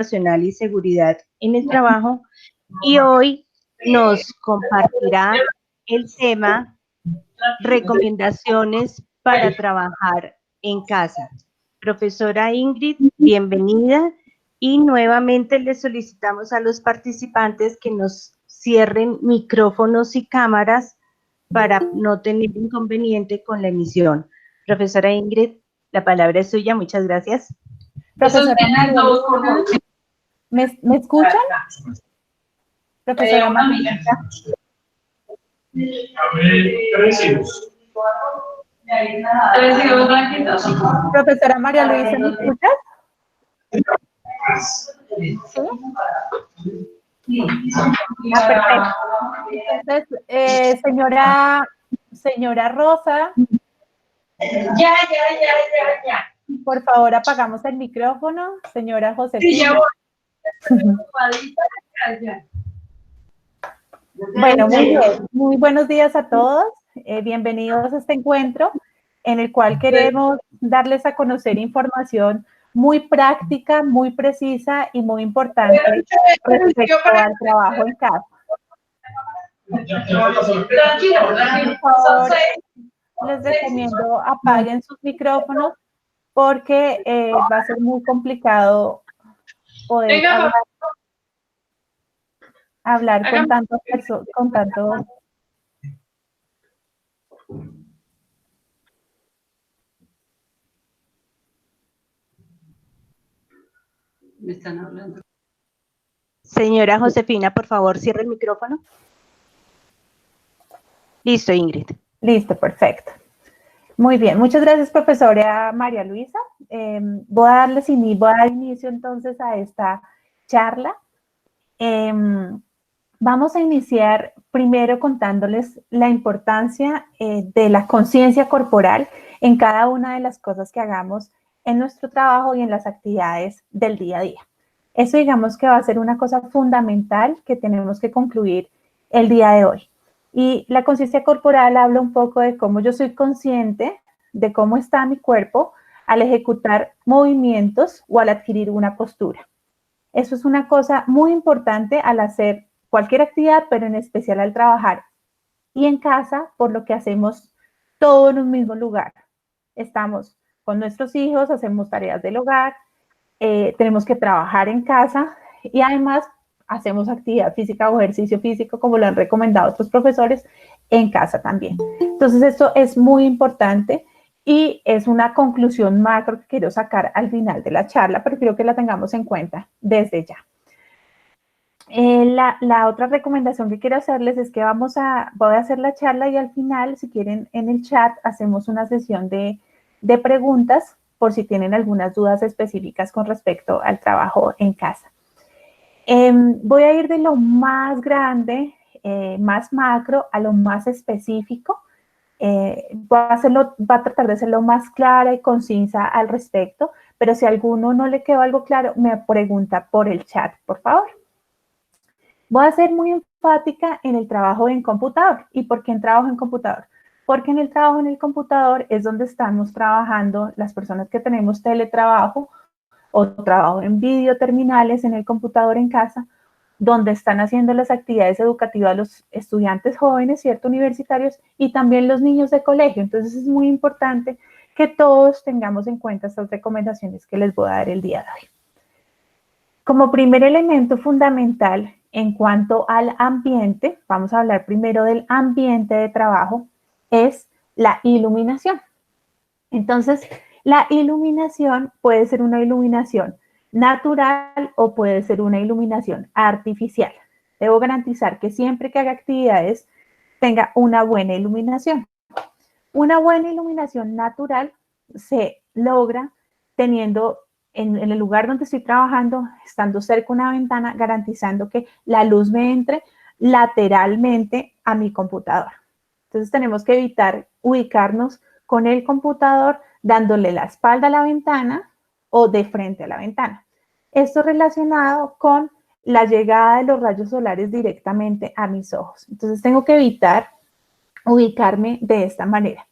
Nacional y Seguridad en el Trabajo, y hoy nos compartirá el tema recomendaciones para trabajar en casa. Profesora Ingrid, bienvenida, y nuevamente le solicitamos a los participantes que nos cierren micrófonos y cámaras para no tener inconveniente con la emisión. Profesora Ingrid, la palabra es suya, muchas gracias. Profesora María Luisa, ¿me escuchan? Profesora María Luisa. Profesora María Luisa, ¿me escuchas? ¿Sí? Perfecto. Entonces, señora Rosa. Ya. Por favor, apagamos el micrófono. Señora Josefina. Sí, ya voy. Bueno, muy bien. Muy buenos días a todos. Bienvenidos a este encuentro en el cual queremos darles a conocer información muy práctica, muy precisa y muy importante respecto al trabajo en casa. Por favor, les recomiendo apaguen sus micrófonos porque va a ser muy complicado poder hablar con tantas personas, con tanto. Me están hablando. Señora Josefina, por favor, cierre el micrófono. Listo, Ingrid. Listo, perfecto. Muy bien, muchas gracias, profesora María Luisa. Voy a dar inicio entonces a esta charla. Vamos a iniciar primero contándoles la importancia de la conciencia corporal en cada una de las cosas que hagamos en nuestro trabajo y en las actividades del día a día. Eso digamos que va a ser una cosa fundamental que tenemos que concluir el día de hoy. Y la conciencia corporal habla un poco de cómo yo soy consciente de cómo está mi cuerpo al ejecutar movimientos o al adquirir una postura. Eso es una cosa muy importante al hacer cualquier actividad, pero en especial al trabajar. Y en casa, por lo que hacemos todo en un mismo lugar. Estamos con nuestros hijos, hacemos tareas del hogar, tenemos que trabajar en casa y además hacemos actividad física o ejercicio físico, como lo han recomendado otros profesores, en casa también. Entonces, esto es muy importante y es una conclusión macro que quiero sacar al final de la charla, pero quiero que la tengamos en cuenta desde ya. La otra recomendación que quiero hacerles es que voy a hacer la charla y al final, si quieren, en el chat hacemos una sesión de preguntas por si tienen algunas dudas específicas con respecto al trabajo en casa. Voy a ir de lo más grande, más macro, a lo más específico. Voy a tratar de ser lo más clara y concisa al respecto, pero si a alguno no le quedó algo claro, me pregunta por el chat, por favor. Voy a ser muy enfática en el trabajo en computador. ¿Y por qué en trabajo en computador? Porque en el trabajo en el computador es donde estamos trabajando las personas que tenemos teletrabajo o trabajo en videoterminales en el computador en casa, donde están haciendo las actividades educativas los estudiantes jóvenes, ¿cierto? Universitarios y también los niños de colegio. Entonces es muy importante que todos tengamos en cuenta estas recomendaciones que les voy a dar el día de hoy. Como primer elemento fundamental en cuanto al ambiente, vamos a hablar primero del ambiente de trabajo, es la iluminación. Entonces, la iluminación puede ser una iluminación natural o puede ser una iluminación artificial. Debo garantizar que siempre que haga actividades tenga una buena iluminación. Una buena iluminación natural se logra teniendo en el lugar donde estoy trabajando, estando cerca de una ventana, garantizando que la luz me entre lateralmente a mi computador. Entonces tenemos que evitar ubicarnos con el computador dándole la espalda a la ventana o de frente a la ventana. Esto relacionado con la llegada de los rayos solares directamente a mis ojos. Entonces tengo que evitar ubicarme de esta manera.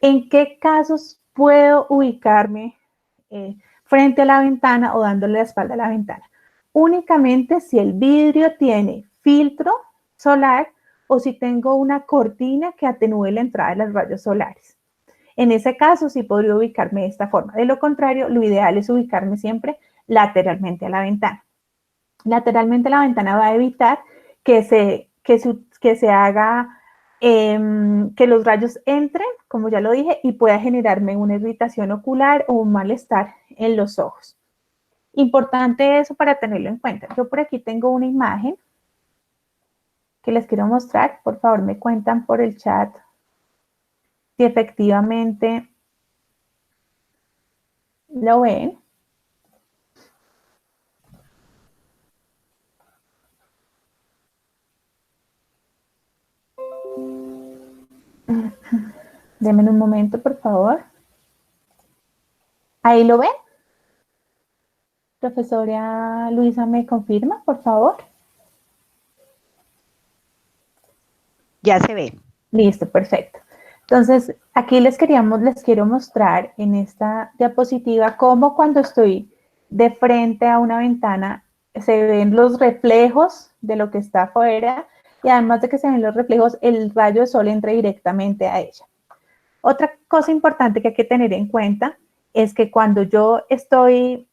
¿En qué casos puedo ubicarme frente a la ventana o dándole la espalda a la ventana? únicamente si el vidrio tiene filtro solar o si tengo una cortina que atenúe la entrada de los rayos solares. En ese caso sí podría ubicarme de esta forma. De lo contrario, lo ideal es ubicarme siempre lateralmente a la ventana. Lateralmente a la ventana va a evitar que se haga, que los rayos entren, como ya lo dije, y pueda generarme una irritación ocular o un malestar en los ojos. Importante eso para tenerlo en cuenta. Yo por aquí tengo una imagen que les quiero mostrar. Por favor, me cuentan por el chat si efectivamente lo ven. Denme un momento, por favor. ¿Ahí lo ven? Profesora Luisa, ¿me confirma, por favor? Ya se ve. Listo, perfecto. Entonces, aquí les quiero mostrar en esta diapositiva cómo cuando estoy de frente a una ventana se ven los reflejos de lo que está afuera y además de que se ven los reflejos, el rayo de sol entra directamente a ella. Otra cosa importante que hay que tener en cuenta es que cuando yo estoy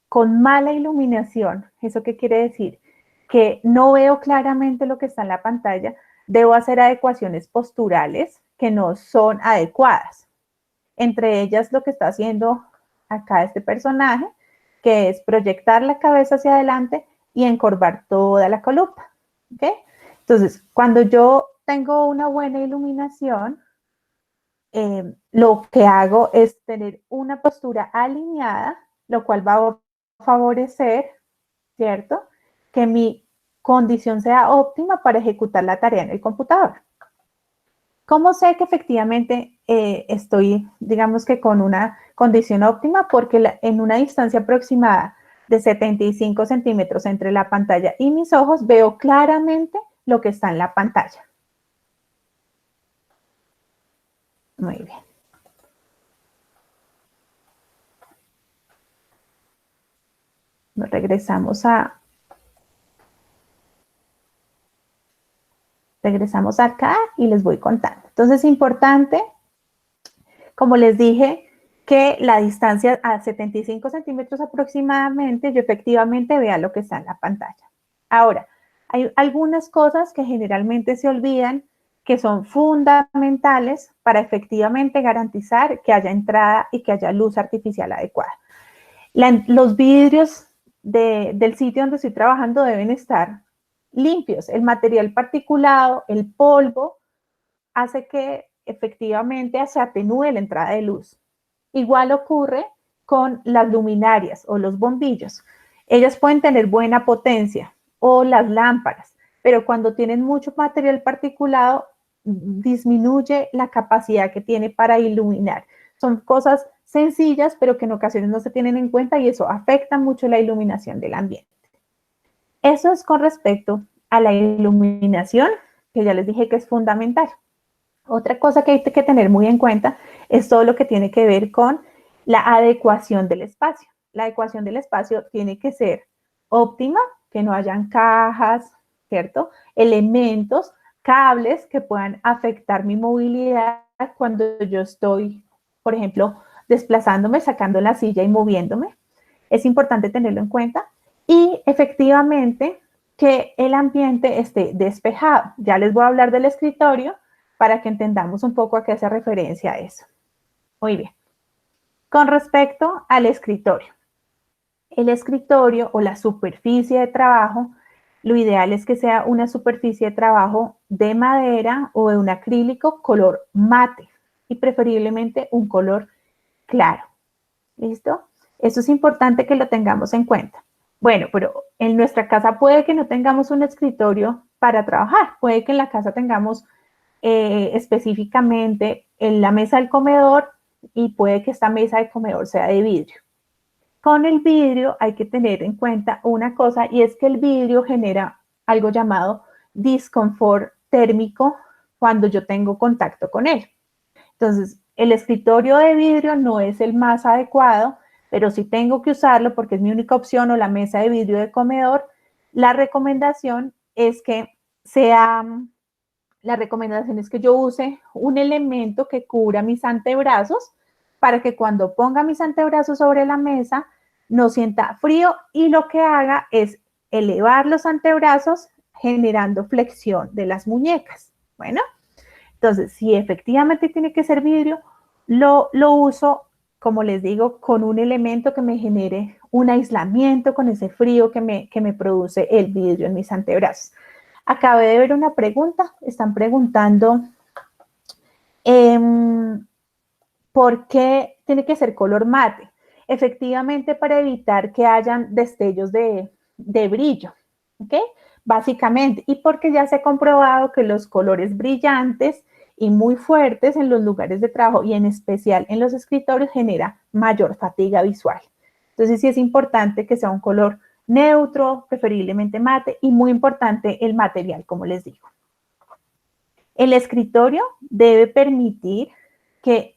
con mala iluminación, ¿eso qué quiere decir? Que no veo claramente lo que está en la pantalla, debo hacer adecuaciones posturales que no son adecuadas. Entre ellas lo que está haciendo acá este personaje, que es proyectar la cabeza hacia adelante y encorvar toda la columna. ¿Okay? Entonces, cuando yo tengo una buena iluminación, lo que hago es tener una postura alineada, lo cual va a favorecer, ¿cierto?, que mi condición sea óptima para ejecutar la tarea en el computador. ¿Cómo sé que efectivamente estoy, digamos que con una condición óptima? Porque en una distancia aproximada de 75 centímetros entre la pantalla y mis ojos veo claramente lo que está en la pantalla. Muy bien. Nos regresamos acá y les voy contando. Entonces es importante, como les dije, que la distancia a 75 centímetros aproximadamente, yo efectivamente vea lo que está en la pantalla. Ahora, hay algunas cosas que generalmente se olvidan que son fundamentales para efectivamente garantizar que haya entrada y que haya luz artificial adecuada. Los vidrios del sitio donde estoy trabajando deben estar limpios. El material particulado, el polvo, hace que efectivamente se atenúe la entrada de luz. Igual ocurre con las luminarias o los bombillos. Ellas pueden tener buena potencia o las lámparas, pero cuando tienen mucho material particulado, disminuye la capacidad que tiene para iluminar. Son cosas sencillas, pero que en ocasiones no se tienen en cuenta y eso afecta mucho la iluminación del ambiente. Eso es con respecto a la iluminación, que ya les dije que es fundamental. Otra cosa que hay que tener muy en cuenta es todo lo que tiene que ver con la adecuación del espacio. La adecuación del espacio tiene que ser óptima, que no hayan cajas, ¿cierto? Elementos, cables que puedan afectar mi movilidad cuando yo estoy, por ejemplo, desplazándome, sacando la silla y moviéndome. Es importante tenerlo en cuenta. Y efectivamente que el ambiente esté despejado. Ya les voy a hablar del escritorio para que entendamos un poco a qué hace referencia a eso. Muy bien. Con respecto al escritorio. El escritorio o la superficie de trabajo, lo ideal es que sea una superficie de trabajo de madera o de un acrílico color mate y preferiblemente un color claro. ¿Listo? Eso es importante que lo tengamos en cuenta. Bueno, pero en nuestra casa puede que no tengamos un escritorio para trabajar. Puede que en la casa tengamos específicamente en la mesa del comedor y puede que esta mesa de comedor sea de vidrio. Con el vidrio hay que tener en cuenta una cosa y es que el vidrio genera algo llamado disconfort térmico cuando yo tengo contacto con él. Entonces, el escritorio de vidrio no es el más adecuado, pero si tengo que usarlo porque es mi única opción o la mesa de vidrio de comedor, la recomendación es que yo use un elemento que cubra mis antebrazos para que cuando ponga mis antebrazos sobre la mesa no sienta frío y lo que haga es elevar los antebrazos generando flexión de las muñecas. Bueno, entonces si efectivamente tiene que ser vidrio, lo uso, como les digo, con un elemento que me genere un aislamiento con ese frío que me produce el vidrio en mis antebrazos. Acabé de ver una pregunta, están preguntando ¿por qué tiene que ser color mate? Efectivamente, para evitar que hayan destellos de brillo, ¿ok? Básicamente, y porque ya se ha comprobado que los colores brillantes y muy fuertes en los lugares de trabajo y en especial en los escritorios genera mayor fatiga visual. Entonces, sí es importante que sea un color neutro, preferiblemente mate, y muy importante el material, como les digo. El escritorio debe permitir que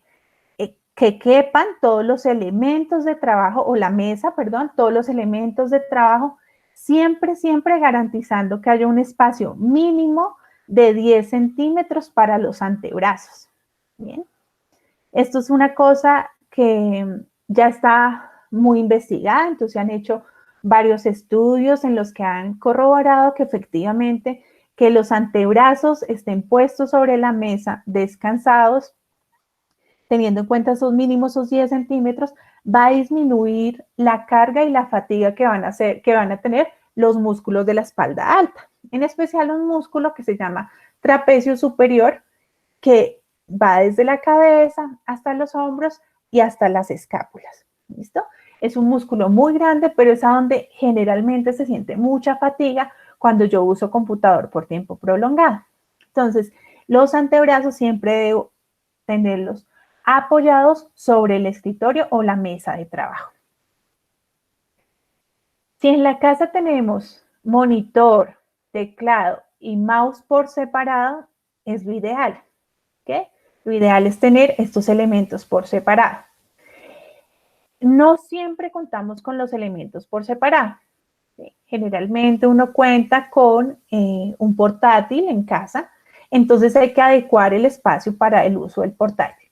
quepan todos los elementos de trabajo, o la mesa, perdón, todos los elementos de trabajo, siempre, siempre garantizando que haya un espacio mínimo de 10 centímetros para los antebrazos. Bien. Esto es una cosa que ya está muy investigada, entonces se han hecho varios estudios en los que han corroborado que efectivamente que los antebrazos estén puestos sobre la mesa, descansados, teniendo en cuenta esos mínimos, esos 10 centímetros, va a disminuir la carga y la fatiga que van a tener los músculos de la espalda alta, en especial un músculo que se llama trapecio superior, que va desde la cabeza hasta los hombros y hasta las escápulas. ¿Listo? Es un músculo muy grande, pero es a donde generalmente se siente mucha fatiga cuando yo uso computador por tiempo prolongado. Entonces, los antebrazos siempre debo tenerlos apoyados sobre el escritorio o la mesa de trabajo. Si en la casa tenemos monitor, teclado y mouse por separado, es lo ideal. ¿Okay? Lo ideal es tener estos elementos por separado. No siempre contamos con los elementos por separado. ¿Sí? Generalmente uno cuenta con un portátil en casa, entonces hay que adecuar el espacio para el uso del portátil.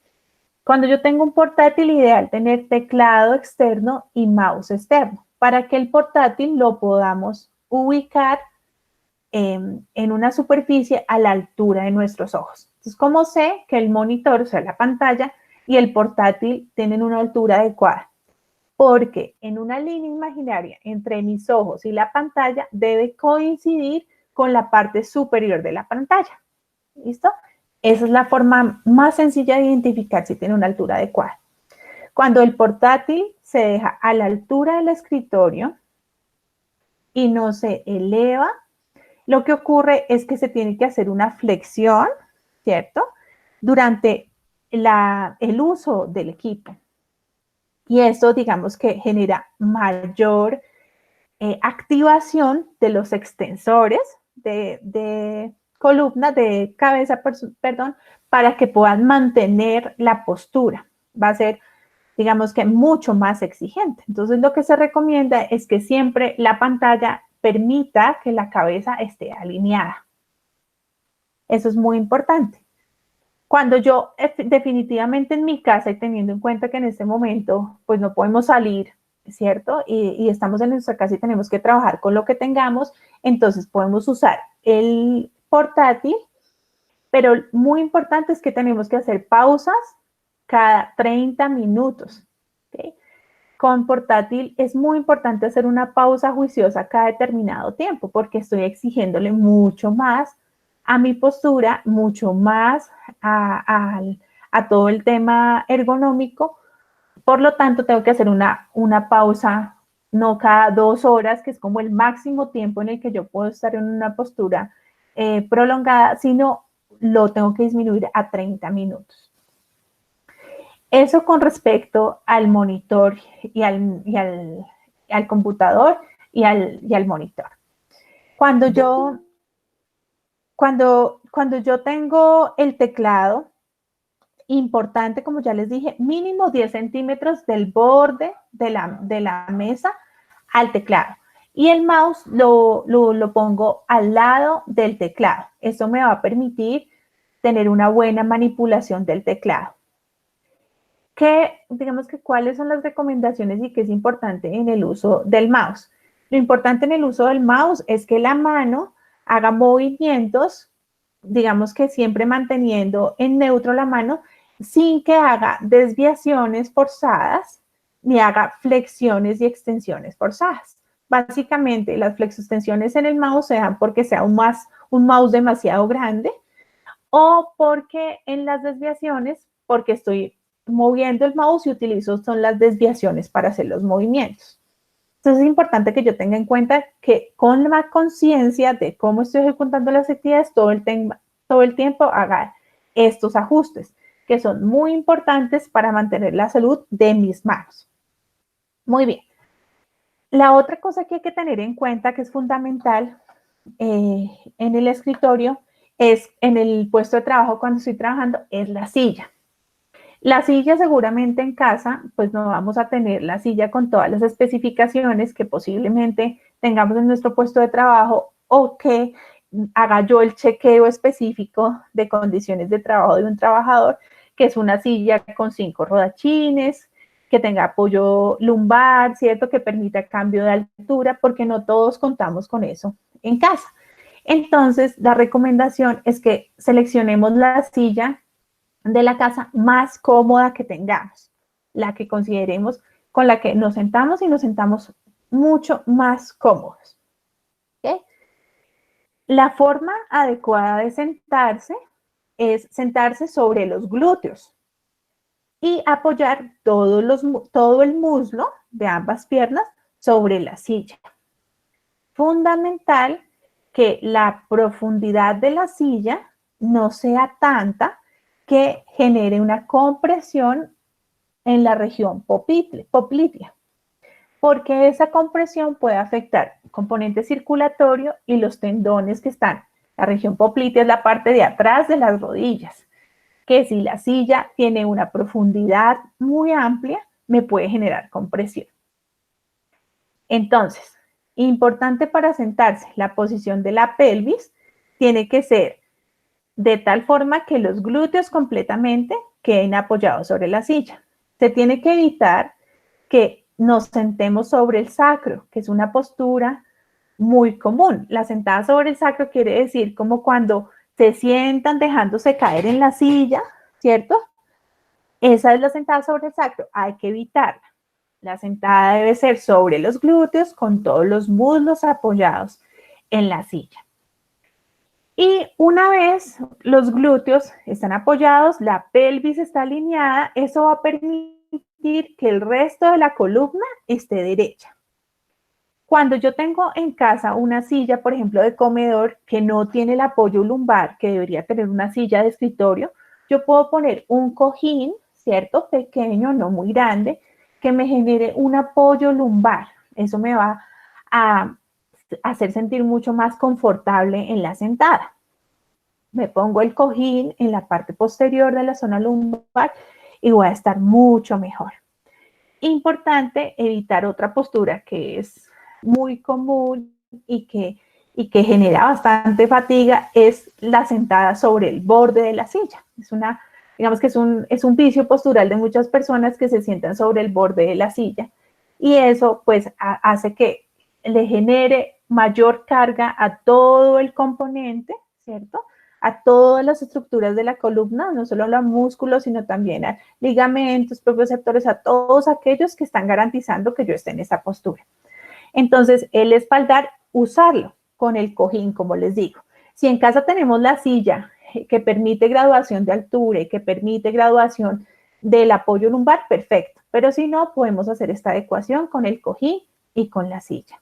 Cuando yo tengo un portátil, ideal tener teclado externo y mouse externo, para que el portátil lo podamos ubicar en una superficie a la altura de nuestros ojos. Entonces, ¿cómo sé que el monitor, o sea, la pantalla, y el portátil tienen una altura adecuada? Porque en una línea imaginaria entre mis ojos y la pantalla debe coincidir con la parte superior de la pantalla. ¿Listo? Esa es la forma más sencilla de identificar si tiene una altura adecuada. Cuando el portátil se deja a la altura del escritorio y no se eleva, lo que ocurre es que se tiene que hacer una flexión, ¿cierto? Durante el uso del equipo. Y esto, digamos que genera mayor activación de los extensores de columna, de cabeza, perdón, para que puedan mantener la postura. Va a ser, digamos que, mucho más exigente. Entonces, lo que se recomienda es que siempre la pantalla permita que la cabeza esté alineada. Eso es muy importante. Cuando yo definitivamente en mi casa, y teniendo en cuenta que en este momento pues no podemos salir, ¿cierto? Y estamos en nuestra casa y tenemos que trabajar con lo que tengamos, entonces podemos usar el portátil, pero muy importante es que tenemos que hacer pausas cada 30 minutos. ¿Okay? Con portátil es muy importante hacer una pausa juiciosa cada determinado tiempo porque estoy exigiéndole mucho más a mi postura, mucho más a todo el tema ergonómico. Por lo tanto, tengo que hacer una pausa, no cada 2 horas, que es como el máximo tiempo en el que yo puedo estar en una postura prolongada, sino lo tengo que disminuir a 30 minutos. Eso con respecto al monitor y al computador y al monitor. Cuando yo tengo el teclado, importante, como ya les dije, mínimo 10 centímetros del borde de la mesa al teclado. Y el mouse lo pongo al lado del teclado. Eso me va a permitir tener una buena manipulación del teclado. Digamos que cuáles son las recomendaciones y qué es importante en el uso del mouse. Lo importante en el uso del mouse es que la mano haga movimientos, digamos que siempre manteniendo en neutro la mano, sin que haga desviaciones forzadas ni haga flexiones y extensiones forzadas. Básicamente, las flexiones en el mouse se dan porque sea un mouse demasiado grande o porque en las desviaciones, porque estoy moviendo el mouse y utilizo son las desviaciones para hacer los movimientos. Entonces es importante que yo tenga en cuenta que con la conciencia de cómo estoy ejecutando las actividades, todo el tiempo haga estos ajustes, que son muy importantes para mantener la salud de mis manos. Muy bien. La otra cosa que hay que tener en cuenta, que es fundamental en el escritorio, es en el puesto de trabajo cuando estoy trabajando, es la silla. La silla seguramente en casa, pues no vamos a tener la silla con todas las especificaciones que posiblemente tengamos en nuestro puesto de trabajo o que haga yo el chequeo específico de condiciones de trabajo de un trabajador, que es una silla con 5 rodachines, que tenga apoyo lumbar, ¿cierto? Que permita cambio de altura, porque no todos contamos con eso en casa. Entonces, la recomendación es que seleccionemos la silla de la casa más cómoda que tengamos, la que consideremos con la que nos sentamos y nos sentamos mucho más cómodos. ¿Okay? La forma adecuada de sentarse es sentarse sobre los glúteos y apoyar todo el muslo de ambas piernas sobre la silla. Fundamental que la profundidad de la silla no sea tanta que genere una compresión en la región poplitea, porque esa compresión puede afectar el componente circulatorio y los tendones que están. La región poplitea es la parte de atrás de las rodillas, que si la silla tiene una profundidad muy amplia, me puede generar compresión. Entonces, importante para sentarse, la posición de la pelvis tiene que ser de tal forma que los glúteos completamente queden apoyados sobre la silla. Se tiene que evitar que nos sentemos sobre el sacro, que es una postura muy común. La sentada sobre el sacro quiere decir como cuando se sientan dejándose caer en la silla, ¿cierto? Esa es la sentada sobre el sacro, hay que evitarla. La sentada debe ser sobre los glúteos con todos los muslos apoyados en la silla. Y una vez los glúteos están apoyados, la pelvis está alineada, eso va a permitir que el resto de la columna esté derecha. Cuando yo tengo en casa una silla, por ejemplo, de comedor, que no tiene el apoyo lumbar, que debería tener una silla de escritorio, yo puedo poner un cojín, ¿cierto? Pequeño, no muy grande, que me genere un apoyo lumbar. Eso me va a hacer sentir mucho más confortable en la sentada. Me pongo el cojín en la parte posterior de la zona lumbar y voy a estar mucho mejor. Importante evitar otra postura que es muy común y que genera bastante fatiga, es la sentada sobre el borde de la silla. Digamos que es un vicio postural de muchas personas que se sientan sobre el borde de la silla y eso pues hace que le genere mayor carga a todo el componente, ¿cierto? A todas las estructuras de la columna, no solo a los músculos, sino también a ligamentos, propioceptores, a todos aquellos que están garantizando que yo esté en esa postura. Entonces, el espaldar, usarlo con el cojín, como les digo. Si en casa tenemos la silla que permite graduación de altura y que permite graduación del apoyo lumbar, perfecto. Pero si no, podemos hacer esta adecuación con el cojín y con la silla.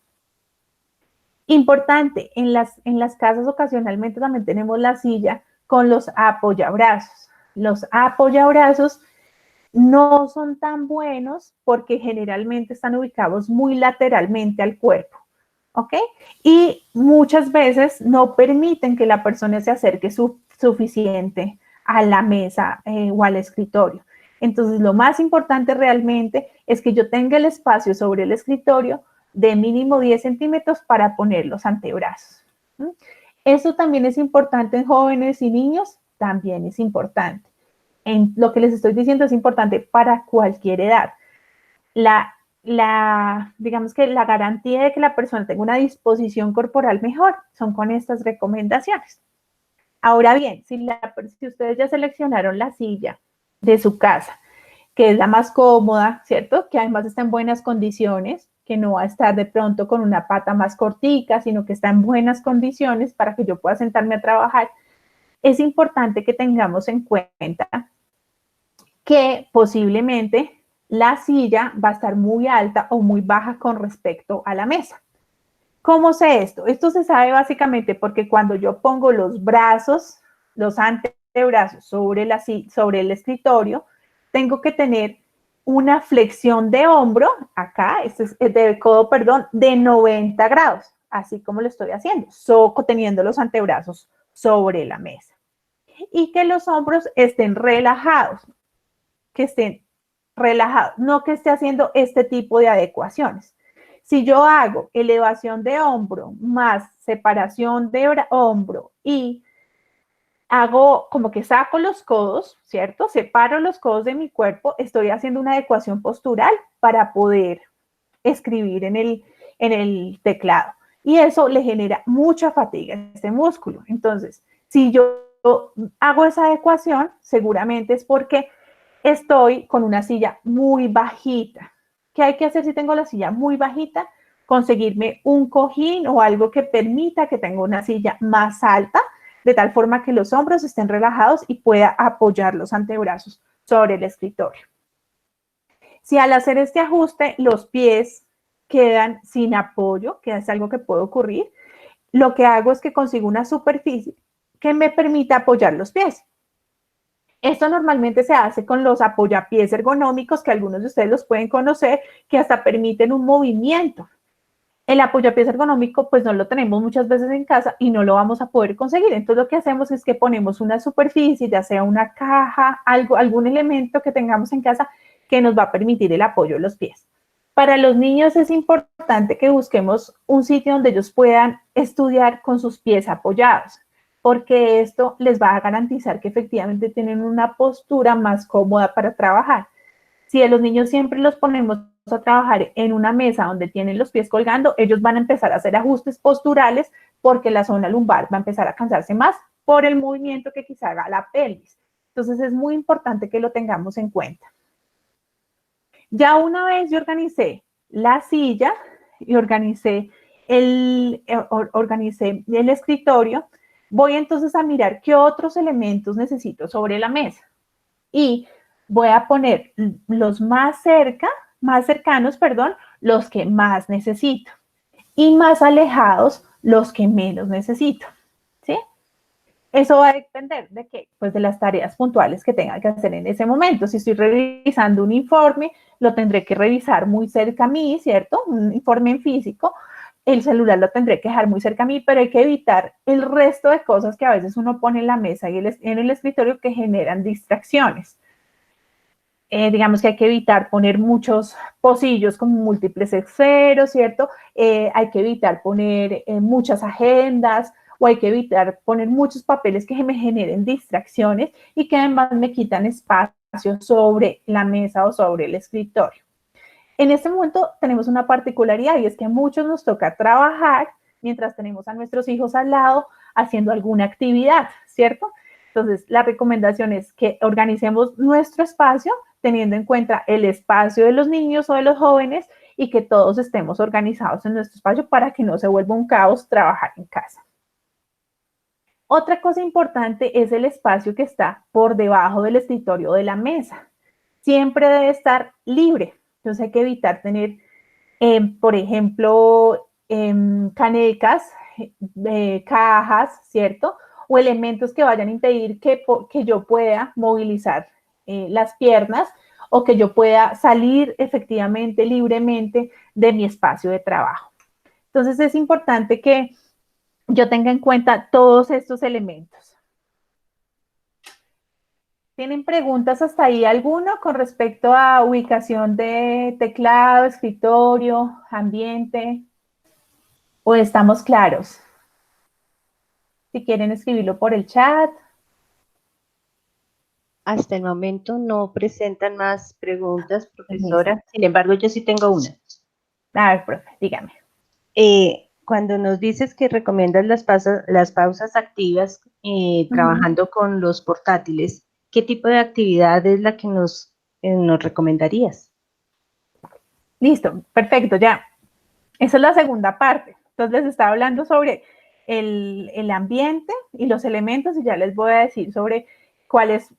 Importante, en las casas ocasionalmente también tenemos la silla con los apoyabrazos. Los apoyabrazos no son tan buenos porque generalmente están ubicados muy lateralmente al cuerpo, ¿ok? Y muchas veces no permiten que la persona se acerque suficiente a la mesa o al escritorio. Entonces, lo más importante realmente es que yo tenga el espacio sobre el escritorio de mínimo 10 centímetros para poner los antebrazos. Eso también es importante en jóvenes y niños, también es importante. En lo que les estoy diciendo es importante para cualquier edad. Digamos que la garantía de que la persona tenga una disposición corporal mejor son con estas recomendaciones. Ahora bien, si ustedes ya seleccionaron la silla de su casa, que es la más cómoda, ¿cierto? Que además está en buenas condiciones, que no va a estar de pronto con una pata más cortica, sino que está en buenas condiciones para que yo pueda sentarme a trabajar. Es importante que tengamos en cuenta que posiblemente la silla va a estar muy alta o muy baja con respecto a la mesa. ¿Cómo sé esto? Esto se sabe básicamente porque cuando yo pongo los brazos, los antebrazos sobre el escritorio, tengo que tener una flexión de hombro, acá, este es de codo, perdón, de 90 grados, así como lo estoy haciendo, teniendo los antebrazos sobre la mesa. Y que los hombros estén relajados, no que esté haciendo este tipo de adecuaciones. Si yo hago elevación de hombro más separación de hombro y hago como que saco los codos, ¿cierto? Separo los codos de mi cuerpo, estoy haciendo una adecuación postural para poder escribir en el teclado. Y eso le genera mucha fatiga a este músculo. Entonces, si yo hago esa adecuación, seguramente es porque estoy con una silla muy bajita. ¿Qué hay que hacer si tengo la silla muy bajita? Conseguirme un cojín o algo que permita que tenga una silla más alta, de tal forma que los hombros estén relajados y pueda apoyar los antebrazos sobre el escritorio. Si al hacer este ajuste los pies quedan sin apoyo, que es algo que puede ocurrir, lo que hago es que consigo una superficie que me permita apoyar los pies. Esto normalmente se hace con los apoyapiés ergonómicos, que algunos de ustedes los pueden conocer, que hasta permiten un movimiento. El apoyapiés ergonómico, pues no lo tenemos muchas veces en casa y no lo vamos a poder conseguir. Entonces, lo que hacemos es que ponemos una superficie, ya sea una caja, algún elemento que tengamos en casa que nos va a permitir el apoyo de los pies. Para los niños es importante que busquemos un sitio donde ellos puedan estudiar con sus pies apoyados, porque esto les va a garantizar que efectivamente tienen una postura más cómoda para trabajar. Si a los niños siempre los ponemos a trabajar en una mesa donde tienen los pies colgando, ellos van a empezar a hacer ajustes posturales porque la zona lumbar va a empezar a cansarse más por el movimiento que quizá haga la pelvis. Entonces es muy importante que lo tengamos en cuenta. Ya una vez yo organicé la silla y organicé el escritorio, voy entonces a mirar qué otros elementos necesito sobre la mesa. Y voy a poner los más cercanos, los que más necesito. Y más alejados, los que menos necesito. ¿Sí? Eso va a depender de qué, pues de las tareas puntuales que tenga que hacer en ese momento. Si estoy revisando un informe, lo tendré que revisar muy cerca a mí, ¿cierto? Un informe en físico. El celular lo tendré que dejar muy cerca a mí, pero hay que evitar el resto de cosas que a veces uno pone en la mesa y en el escritorio que generan distracciones. Digamos que hay que evitar poner muchos pocillos con múltiples esferos, ¿cierto? Hay que evitar poner muchas agendas o hay que evitar poner muchos papeles que me generen distracciones y que además me quitan espacio sobre la mesa o sobre el escritorio. En este momento tenemos una particularidad y es que a muchos nos toca trabajar mientras tenemos a nuestros hijos al lado haciendo alguna actividad, ¿cierto? Entonces, la recomendación es que organicemos nuestro espacio teniendo en cuenta el espacio de los niños o de los jóvenes y que todos estemos organizados en nuestro espacio para que no se vuelva un caos trabajar en casa. Otra cosa importante es el espacio que está por debajo del escritorio de la mesa. Siempre debe estar libre. Entonces hay que evitar tener, por ejemplo, canecas, cajas, ¿cierto? O elementos que vayan a impedir que yo pueda movilizar las piernas o que yo pueda salir efectivamente, libremente de mi espacio de trabajo. Entonces es importante que yo tenga en cuenta todos estos elementos. ¿Tienen preguntas hasta ahí alguno con respecto a ubicación de teclado, escritorio, ambiente? ¿O estamos claros? Si quieren escribirlo por el chat. Hasta el momento no presentan más preguntas, Listo. profesora. Sin embargo, yo sí tengo una. A ver, profe, dígame. Cuando nos dices que recomiendas las pausas activas trabajando con los portátiles, ¿qué tipo de actividad es la que nos recomendarías? Listo, perfecto, ya. Esa es la segunda parte. Entonces les estaba hablando sobre el ambiente y los elementos y ya les voy a decir sobre cuáles,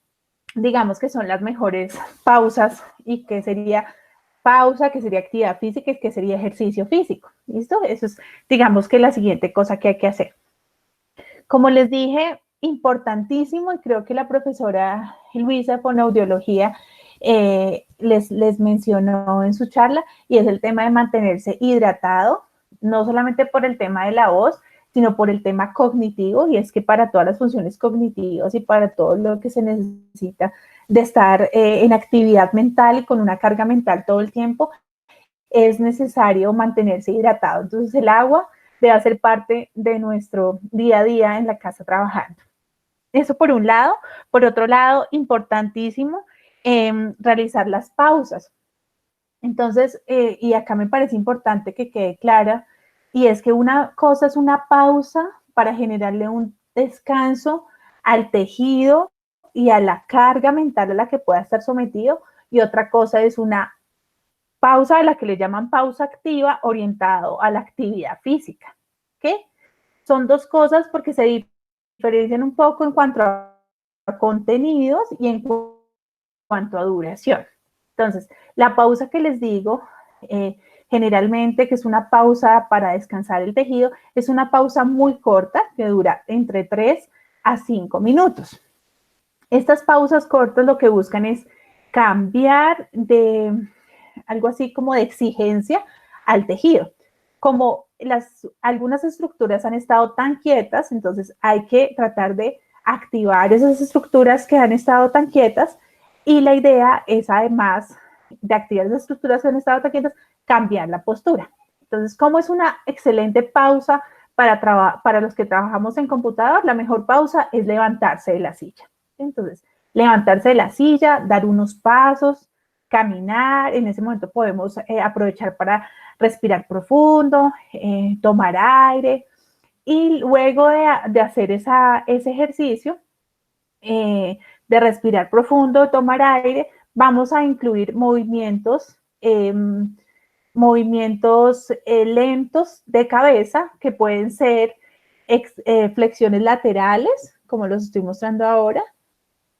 digamos que son las mejores pausas y qué sería pausa, qué sería actividad física y qué sería ejercicio físico. ¿Listo? Eso es, digamos que la siguiente cosa que hay que hacer. Como les dije, importantísimo, y creo que la profesora Luisa con audiología les mencionó en su charla, y es el tema de mantenerse hidratado, no solamente por el tema de la voz, sino por el tema cognitivo, y es que para todas las funciones cognitivas y para todo lo que se necesita de estar en actividad mental y con una carga mental todo el tiempo, es necesario mantenerse hidratado. Entonces el agua debe ser parte de nuestro día a día en la casa trabajando. Eso por un lado. Por otro lado, importantísimo, realizar las pausas. Entonces, y acá me parece importante que quede clara, y es que una cosa es una pausa para generarle un descanso al tejido y a la carga mental a la que pueda estar sometido, y otra cosa es una pausa a la que le llaman pausa activa orientado a la actividad física. ¿Ok? Son dos cosas porque se diferencian un poco en cuanto a contenidos y en cuanto a duración. Entonces, la pausa que les digo, generalmente, que es una pausa para descansar el tejido, es una pausa muy corta que dura entre 3 a 5 minutos. Estas pausas cortas lo que buscan es cambiar de algo así como de exigencia al tejido. Como algunas estructuras han estado tan quietas, entonces hay que tratar de activar esas estructuras que han estado tan quietas, y la idea es, además de activar esas estructuras que han estado tan quietas, cambiar la postura. Entonces, como es una excelente pausa para los que trabajamos en computador, la mejor pausa es levantarse de la silla. Entonces, levantarse de la silla, dar unos pasos, caminar. En ese momento podemos aprovechar para respirar profundo, tomar aire, y luego de hacer ese ejercicio de respirar profundo, tomar aire, vamos a incluir movimientos lentos de cabeza, que pueden ser flexiones laterales, como los estoy mostrando ahora,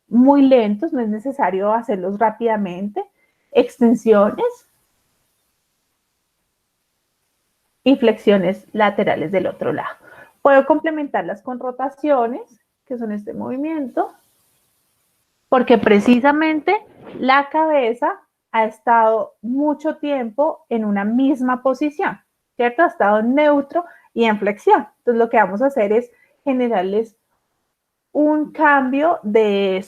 muy lentos, no es necesario hacerlos rápidamente, extensiones y flexiones laterales del otro lado. Puedo complementarlas con rotaciones, que son este movimiento, porque precisamente la cabeza ha estado mucho tiempo en una misma posición, ¿cierto? Ha estado en neutro y en flexión. Entonces, lo que vamos a hacer es generarles un cambio de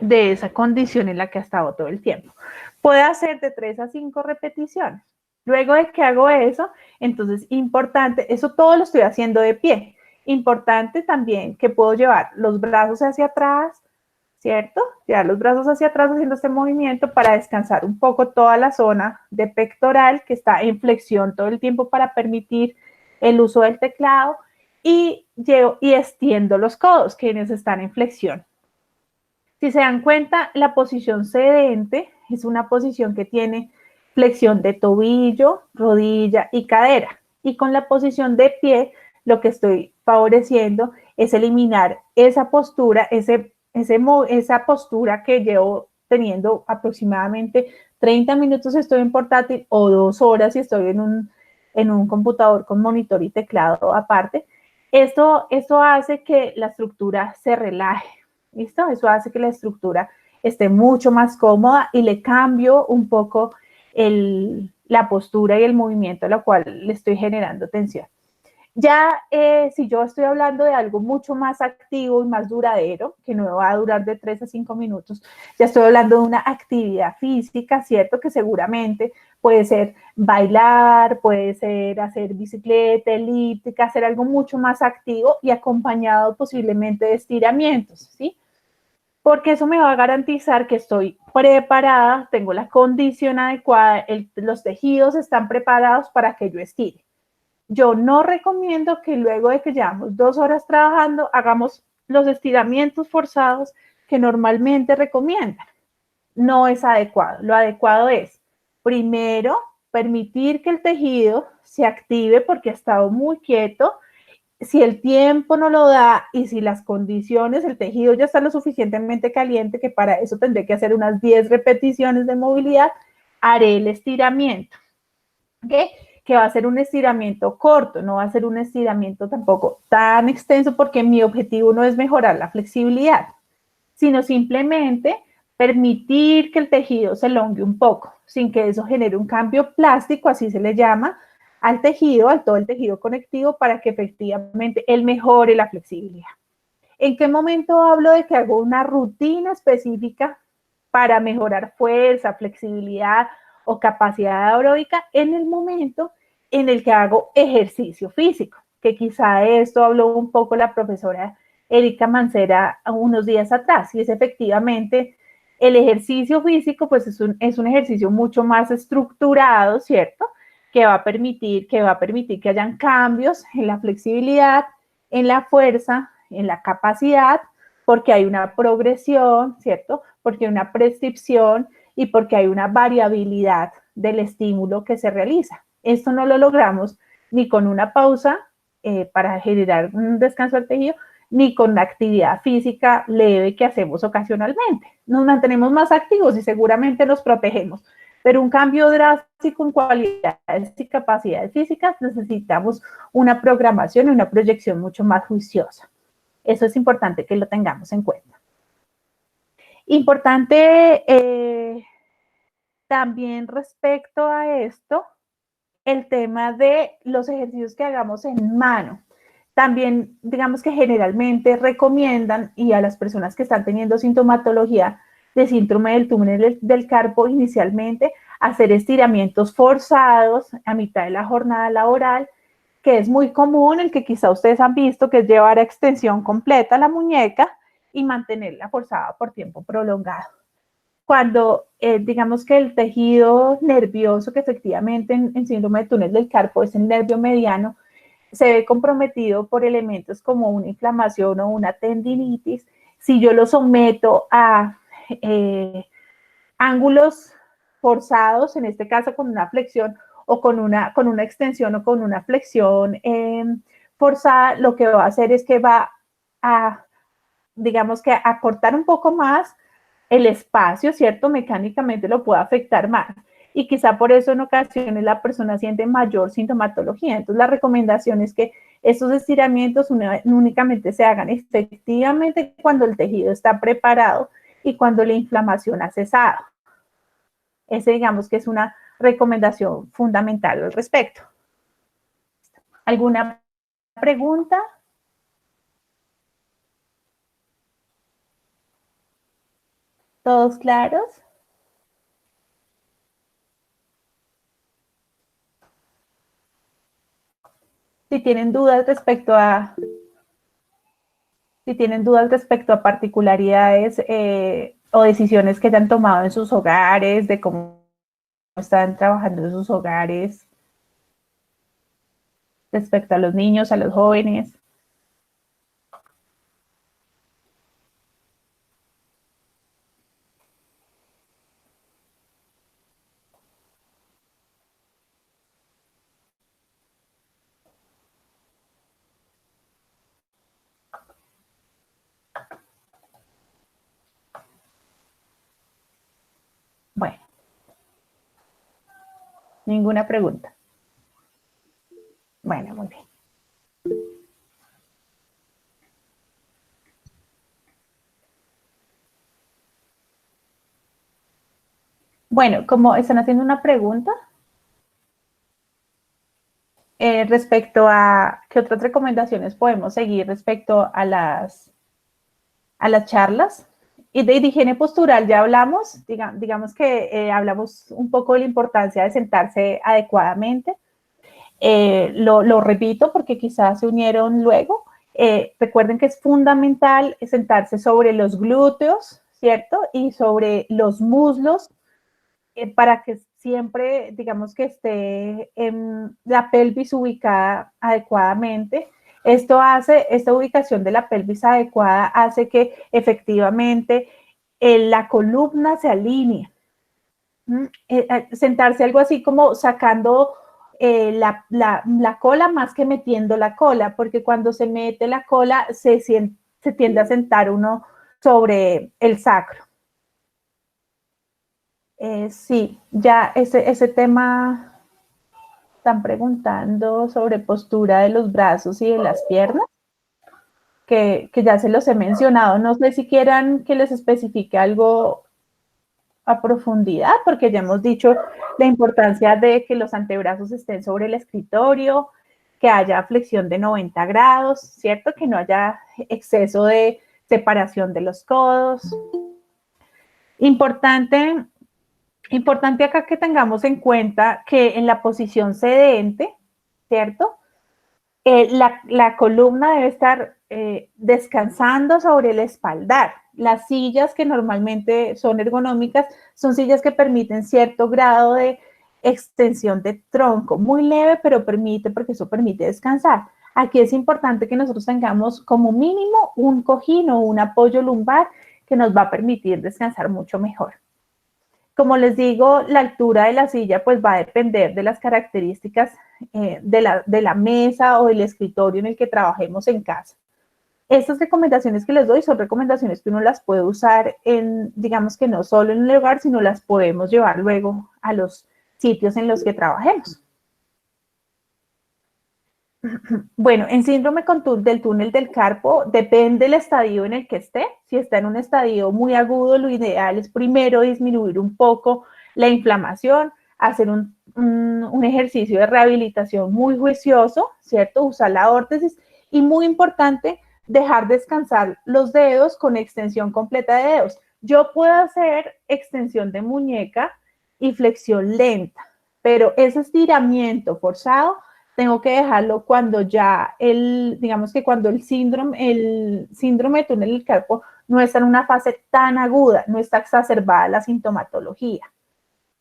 esa condición en la que ha estado todo el tiempo. Puede hacer de 3 a 5 repeticiones. Luego de que hago eso, entonces importante, eso todo lo estoy haciendo de pie. Importante también que puedo llevar los brazos hacia atrás, ¿cierto? Llevar los brazos hacia atrás haciendo este movimiento para descansar un poco toda la zona de pectoral que está en flexión todo el tiempo para permitir el uso del teclado, y extiendo los codos, quienes están en flexión. Si se dan cuenta, la posición sedente es una posición que tiene flexión de tobillo, rodilla y cadera. Y con la posición de pie, lo que estoy favoreciendo es eliminar esa postura, esa postura que llevo teniendo aproximadamente 30 minutos si estoy en portátil, o 2 horas si estoy en un computador con monitor y teclado aparte. Esto hace que la estructura se relaje, ¿listo? Eso hace que la estructura esté mucho más cómoda, y le cambio un poco la postura y el movimiento a la cual le estoy generando tensión. Ya si yo estoy hablando de algo mucho más activo y más duradero, que no va a durar de 3 a 5 minutos, ya estoy hablando de una actividad física, ¿cierto? Que seguramente puede ser bailar, puede ser hacer bicicleta, elíptica, hacer algo mucho más activo y acompañado posiblemente de estiramientos, ¿sí? Porque eso me va a garantizar que estoy preparada, tengo la condición adecuada, los tejidos están preparados para que yo estire. Yo no recomiendo que luego de que llevamos 2 horas trabajando, hagamos los estiramientos forzados que normalmente recomiendan. No es adecuado. Lo adecuado es, primero, permitir que el tejido se active porque ha estado muy quieto. Si el tiempo no lo da y si las condiciones, el tejido ya está lo suficientemente caliente que para eso tendré que hacer unas 10 repeticiones de movilidad, haré el estiramiento. ¿Okay? Que va a ser un estiramiento corto, no va a ser un estiramiento tampoco tan extenso porque mi objetivo no es mejorar la flexibilidad, sino simplemente permitir que el tejido se elongue un poco, sin que eso genere un cambio plástico, así se le llama, al tejido, al todo el tejido conectivo, para que efectivamente él mejore la flexibilidad. ¿En qué momento hablo de que hago una rutina específica para mejorar fuerza, flexibilidad o capacidad aeróbica? En el momento en el que hago ejercicio físico, que quizá de esto habló un poco la profesora Erika Mancera unos días atrás, y es efectivamente el ejercicio físico, pues es un ejercicio mucho más estructurado, ¿cierto? Que va a permitir que hayan cambios en la flexibilidad, en la fuerza, en la capacidad, porque hay una progresión, ¿cierto? Porque hay una prescripción y porque hay una variabilidad del estímulo que se realiza. Esto no lo logramos ni con una pausa para generar un descanso al tejido, ni con la actividad física leve que hacemos ocasionalmente. Nos mantenemos más activos y seguramente nos protegemos, pero un cambio drástico en cualidades y capacidades físicas necesitamos una programación y una proyección mucho más juiciosa. Eso es importante que lo tengamos en cuenta. Importante también respecto a esto, el tema de los ejercicios que hagamos en mano. También, digamos que generalmente recomiendan, y a las personas que están teniendo sintomatología de síndrome del túnel del carpo inicialmente, hacer estiramientos forzados a mitad de la jornada laboral, que es muy común, el que quizá ustedes han visto, que es llevar a extensión completa la muñeca y mantenerla forzada por tiempo prolongado. Cuando digamos que el tejido nervioso, que efectivamente en síndrome de túnel del carpo es el nervio mediano, se ve comprometido por elementos como una inflamación o una tendinitis, si yo lo someto a ángulos forzados, en este caso con una flexión o con una extensión o con una flexión forzada, lo que va a hacer es que va a, digamos que a cortar un poco más el espacio, ¿cierto? Mecánicamente lo puede afectar más. Y quizá por eso en ocasiones la persona siente mayor sintomatología. Entonces la recomendación es que estos estiramientos únicamente se hagan efectivamente cuando el tejido está preparado y cuando la inflamación ha cesado. Ese digamos que es una recomendación fundamental al respecto. ¿Alguna pregunta? ¿Todos claros? Si tienen dudas respecto a particularidades o decisiones que hayan tomado en sus hogares, de cómo están trabajando en sus hogares respecto a los niños, a los jóvenes. Bueno, ninguna pregunta. Bueno, muy bien. Bueno, como están haciendo una pregunta, respecto a qué otras recomendaciones podemos seguir respecto a las charlas. Y de higiene postural ya hablamos, digamos que hablamos un poco de la importancia de sentarse adecuadamente. Lo repito porque quizás se unieron luego. Recuerden que es fundamental sentarse sobre los glúteos, ¿cierto? Y sobre los muslos para que siempre, digamos que esté en la pelvis ubicada adecuadamente. Esta ubicación de la pelvis adecuada hace que efectivamente la columna se alinee. Sentarse algo así como sacando la cola más que metiendo la cola, porque cuando se mete la cola se tiende a sentar uno sobre el sacro. Sí, ya ese tema están preguntando sobre postura de los brazos y de las piernas, que ya se los he mencionado. No sé si quieran que les especifique algo a profundidad, porque ya hemos dicho la importancia de que los antebrazos estén sobre el escritorio, que haya flexión de 90 grados, ¿cierto? Que no haya exceso de separación de los codos. Importante acá que tengamos en cuenta que en la posición sedente, ¿cierto? La columna debe estar descansando sobre el espaldar. Las sillas que normalmente son ergonómicas son sillas que permiten cierto grado de extensión de tronco, muy leve, pero porque eso permite descansar. Aquí es importante que nosotros tengamos como mínimo un cojín o un apoyo lumbar que nos va a permitir descansar mucho mejor. Como les digo, la altura de la silla pues va a depender de las características de la mesa o del escritorio en el que trabajemos en casa. Estas recomendaciones que les doy son recomendaciones que uno las puede usar digamos que no solo en el hogar, sino las podemos llevar luego a los sitios en los que trabajemos. Bueno, en síndrome del túnel del carpo depende del estadio en el que esté. Si está en un estadio muy agudo, lo ideal es primero disminuir un poco la inflamación, hacer un ejercicio de rehabilitación muy juicioso, ¿cierto? Usar la órtesis y muy importante, dejar descansar los dedos con extensión completa de dedos. Yo puedo hacer extensión de muñeca y flexión lenta, pero ese estiramiento forzado tengo que dejarlo cuando ya digamos que cuando el síndrome de túnel del carpo no está en una fase tan aguda, no está exacerbada la sintomatología.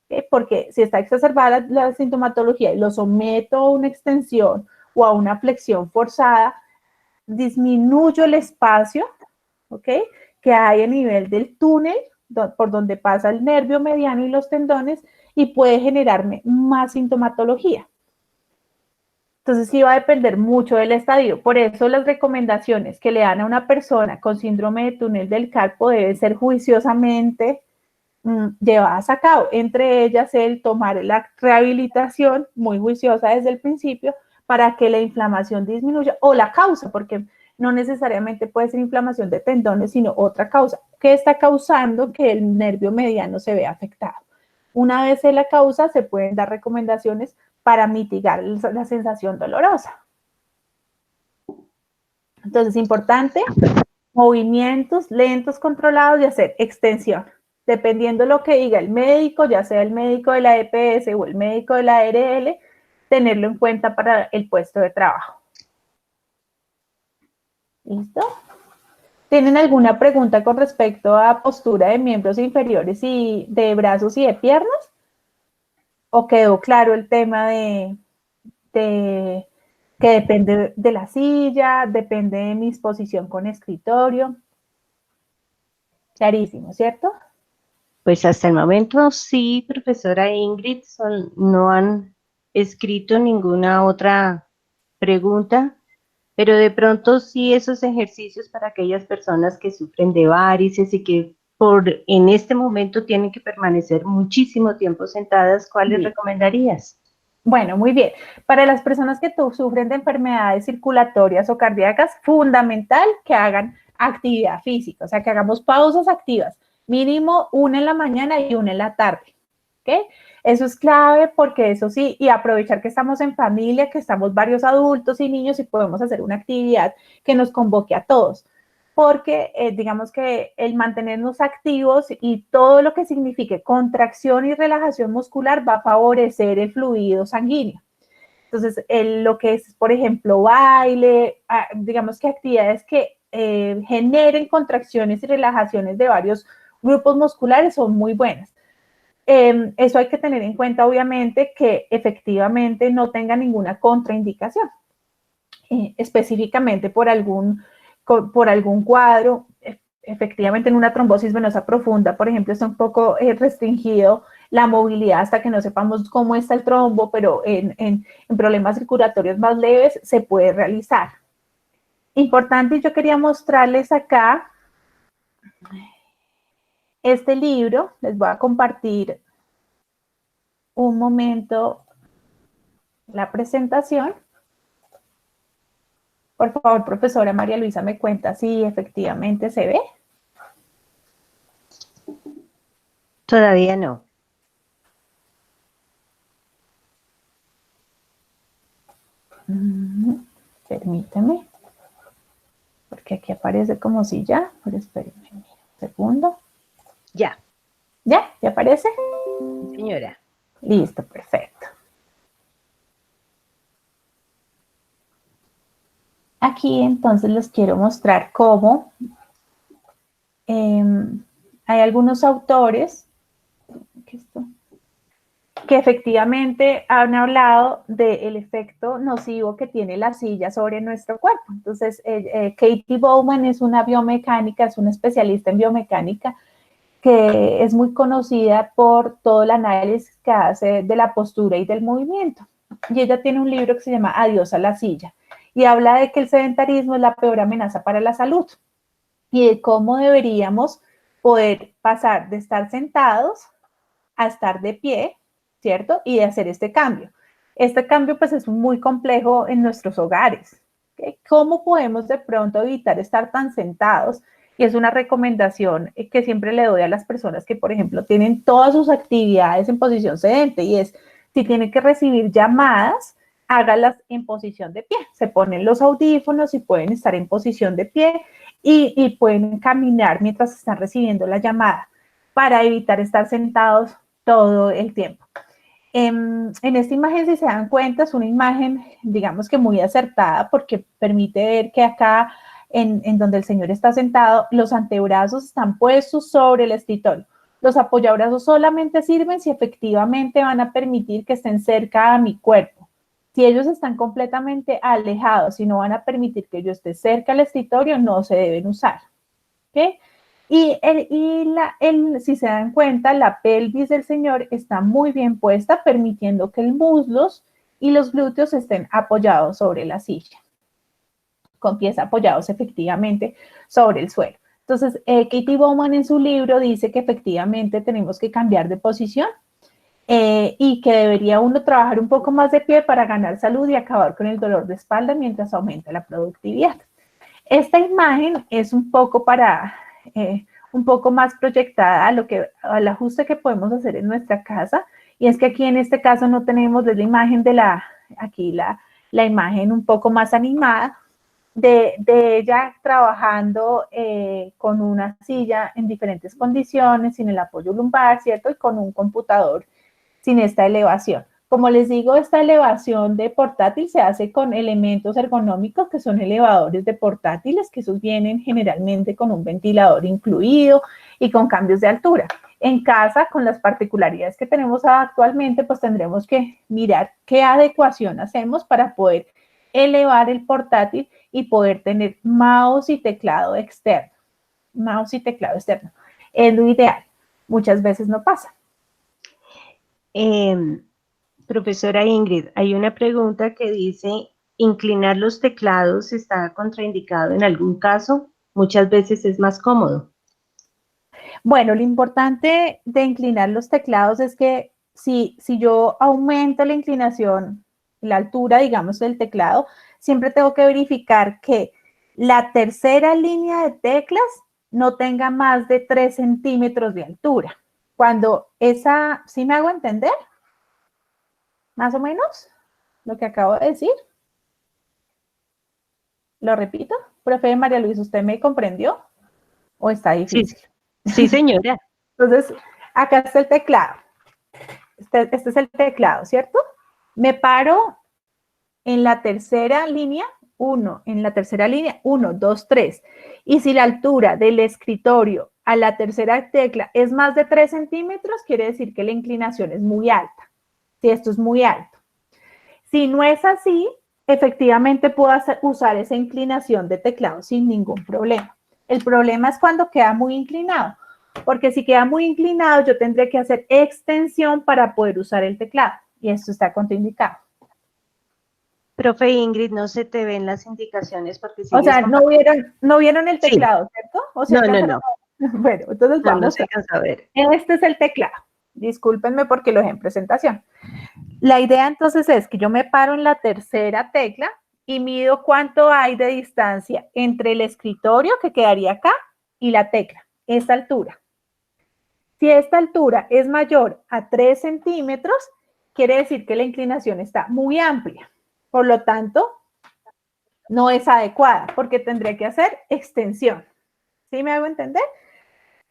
¿Okay? Porque si está exacerbada la sintomatología y lo someto a una extensión o a una flexión forzada, disminuyo el espacio, ¿okay? Que hay a nivel del túnel por donde pasa el nervio mediano y los tendones y puede generarme más sintomatología. Entonces sí va a depender mucho del estadio. Por eso las recomendaciones que le dan a una persona con síndrome de túnel del carpo deben ser juiciosamente llevadas a cabo. Entre ellas el tomar la rehabilitación muy juiciosa desde el principio para que la inflamación disminuya o la causa, porque no necesariamente puede ser inflamación de tendones, sino otra causa que está causando que el nervio mediano se vea afectado. Una vez en la causa se pueden dar recomendaciones para mitigar la sensación dolorosa. Entonces, importante, movimientos lentos, controlados y hacer extensión. Dependiendo de lo que diga el médico, ya sea el médico de la EPS o el médico de la ARL, tenerlo en cuenta para el puesto de trabajo. ¿Listo? ¿Tienen alguna pregunta con respecto a postura de miembros inferiores y de brazos y de piernas? ¿O quedó claro el tema de que depende de la silla, depende de mi disposición con escritorio? Clarísimo, ¿cierto? Pues hasta el momento sí, profesora Ingrid, no han escrito ninguna otra pregunta, pero de pronto sí esos ejercicios para aquellas personas que sufren de varices y que en este momento tienen que permanecer muchísimo tiempo sentadas, ¿cuáles recomendarías? Bueno, muy bien. Para las personas que sufren de enfermedades circulatorias o cardíacas, fundamental que hagan actividad física, o sea, que hagamos pausas activas, mínimo una en la mañana y una en la tarde. ¿ok? Eso es clave porque eso sí, y aprovechar que estamos en familia, que estamos varios adultos y niños y podemos hacer una actividad que nos convoque a todos. Porque digamos que el mantenernos activos y todo lo que signifique contracción y relajación muscular va a favorecer el fluido sanguíneo. Entonces, lo que es, por ejemplo, baile, digamos que actividades que generen contracciones y relajaciones de varios grupos musculares son muy buenas. Eso hay que tener en cuenta, obviamente, que efectivamente no tenga ninguna contraindicación, específicamente por algún cuadro. Efectivamente, en una trombosis venosa profunda, por ejemplo, está un poco restringido la movilidad hasta que no sepamos cómo está el trombo, pero en problemas circulatorios más leves se puede realizar. Importante, yo quería mostrarles acá este libro. Les voy a compartir un momento la presentación. Por favor, profesora María Luisa, me cuenta si efectivamente se ve. Todavía no. Permíteme, porque aquí aparece como si ya, pero espérenme un segundo. Ya. ¿Ya? ¿Ya aparece? Señora. Listo, perfecto. Aquí entonces les quiero mostrar cómo hay algunos autores que efectivamente han hablado del efecto nocivo que tiene la silla sobre nuestro cuerpo. Entonces, Katie Bowman es una biomecánica, es una especialista en biomecánica que es muy conocida por todo el análisis que hace de la postura y del movimiento. Y ella tiene un libro que se llama Adiós a la silla y habla de que el sedentarismo es la peor amenaza para la salud y de cómo deberíamos poder pasar de estar sentados a estar de pie, ¿cierto? Y de hacer este cambio. Este cambio pues es muy complejo en nuestros hogares. ¿Okay? ¿Cómo podemos de pronto evitar estar tan sentados? Y es una recomendación que siempre le doy a las personas que, por ejemplo, tienen todas sus actividades en posición sedente y es, si tienen que recibir llamadas, hágalas en posición de pie. Se ponen los audífonos y pueden estar en posición de pie y pueden caminar mientras están recibiendo la llamada para evitar estar sentados todo el tiempo. En esta imagen, si se dan cuenta, es una imagen, digamos que muy acertada porque permite ver que acá, en donde el señor está sentado, los antebrazos están puestos sobre el escritorio. Los apoyabrazos solamente sirven si efectivamente van a permitir que estén cerca a mi cuerpo. Si ellos están completamente alejados y no van a permitir que yo esté cerca al escritorio, no se deben usar. ¿Okay? Y si se dan cuenta, la pelvis del señor está muy bien puesta, permitiendo que el muslos y los glúteos estén apoyados sobre la silla, con pies apoyados efectivamente sobre el suelo. Entonces, Katie Bowman en su libro dice que efectivamente tenemos que cambiar de posición y que debería uno trabajar un poco más de pie para ganar salud y acabar con el dolor de espalda mientras aumenta la productividad. Esta imagen es un poco un poco más proyectada al ajuste que podemos hacer en nuestra casa, y es que aquí en este caso no tenemos la imagen la imagen un poco más animada de ella trabajando con una silla en diferentes condiciones, sin el apoyo lumbar, ¿cierto? Y con un computador sin esta elevación. Como les digo, esta elevación de portátil se hace con elementos ergonómicos que son elevadores de portátiles, que esos vienen generalmente con un ventilador incluido y con cambios de altura. En casa, con las particularidades que tenemos actualmente, pues tendremos que mirar qué adecuación hacemos para poder elevar el portátil y poder tener mouse y teclado externo. Mouse y teclado externo. Es lo ideal. Muchas veces no pasa. Profesora Ingrid, hay una pregunta que dice, ¿inclinar los teclados está contraindicado en algún caso? Muchas veces es más cómodo. Bueno, lo importante de inclinar los teclados es que si yo aumento la inclinación, la altura, digamos, del teclado, siempre tengo que verificar que la tercera línea de teclas no tenga más de 3 centímetros de altura. Cuando esa, ¿sí me hago entender? Más o menos lo que acabo de decir. ¿Lo repito? Profe María Luisa, ¿usted me comprendió? ¿O está Sí, difícil? sí, señora. Entonces, acá está el teclado. Este es el teclado, ¿cierto? Me paro en la tercera línea, 1, en la tercera línea, 1, 2, 3. Y si la altura del escritorio a la tercera tecla es más de 3 centímetros, quiere decir que la inclinación es muy alta. Si esto es muy alto. Si no es así, efectivamente puedo usar esa inclinación de teclado sin ningún problema. El problema es cuando queda muy inclinado, porque si queda muy inclinado, yo tendré que hacer extensión para poder usar el teclado, y esto está contraindicado. Profe Ingrid, no se te ven las indicaciones porque O sigues sea, compartiendo. no vieron el Sí, teclado, ¿cierto? ¿O se no, no, alcanzaron no, a ver? Bueno, entonces no, no vamos se a... alcanza a ver. Este es el teclado. Discúlpenme porque lo dejé en presentación. La idea entonces es que yo me paro en la tercera tecla y mido cuánto hay de distancia entre el escritorio, que quedaría acá, y la tecla, esta altura. Si esta altura es mayor a 3 centímetros, quiere decir que la inclinación está muy amplia. Por lo tanto, no es adecuada porque tendría que hacer extensión. ¿Sí me hago entender?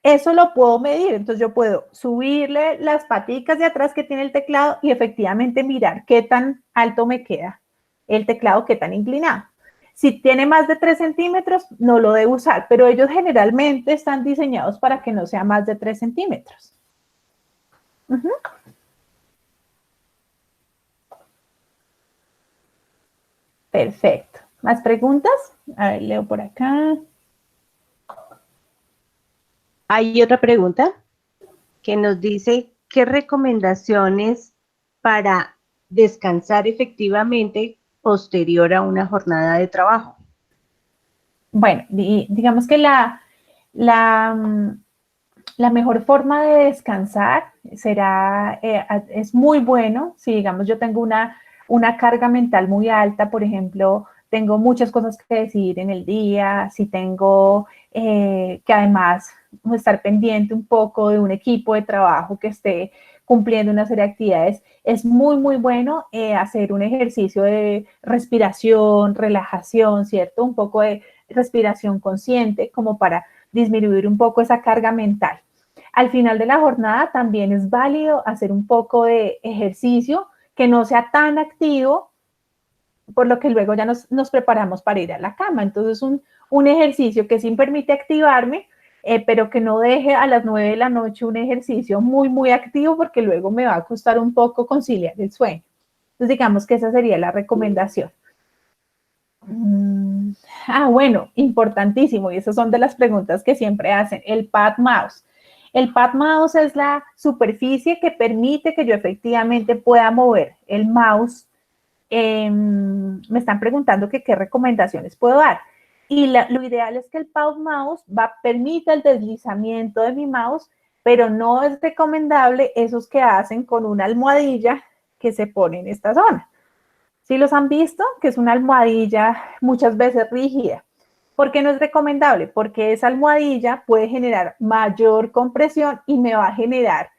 Eso lo puedo medir, entonces yo puedo subirle las paticas de atrás que tiene el teclado y efectivamente mirar qué tan alto me queda el teclado, qué tan inclinado. Si tiene más de 3 centímetros, no lo debo usar, pero ellos generalmente están diseñados para que no sea más de 3 centímetros. Perfecto. ¿Más preguntas? A ver, leo por acá. Hay otra pregunta que nos dice, ¿qué recomendaciones para descansar efectivamente posterior a una jornada de trabajo? Bueno, digamos que la mejor forma de descansar será, es muy bueno si, digamos, yo tengo una carga mental muy alta, por ejemplo, tengo muchas cosas que decidir en el día, si tengo que además estar pendiente un poco de un equipo de trabajo que esté cumpliendo una serie de actividades, es muy, muy bueno hacer un ejercicio de respiración, relajación, ¿cierto? Un poco de respiración consciente como para disminuir un poco esa carga mental. Al final de la jornada también es válido hacer un poco de ejercicio que no sea tan activo, por lo que luego ya nos preparamos para ir a la cama. Entonces, un ejercicio que sí permite activarme, pero que no deje a las 9 de la noche un ejercicio muy, muy activo, porque luego me va a costar un poco conciliar el sueño. Entonces, digamos que esa sería la recomendación. Bueno, importantísimo, y esas son de las preguntas que siempre hacen, el pad mouse. El pad mouse es la superficie que permite que yo efectivamente pueda mover el mouse. Me están preguntando que qué recomendaciones puedo dar. Y lo ideal es que el pad mouse permita el deslizamiento de mi mouse, pero no es recomendable esos que hacen con una almohadilla que se pone en esta zona. ¿Sí los han visto? Que es una almohadilla muchas veces rígida. ¿Por qué no es recomendable? Porque esa almohadilla puede generar mayor compresión y me va a generar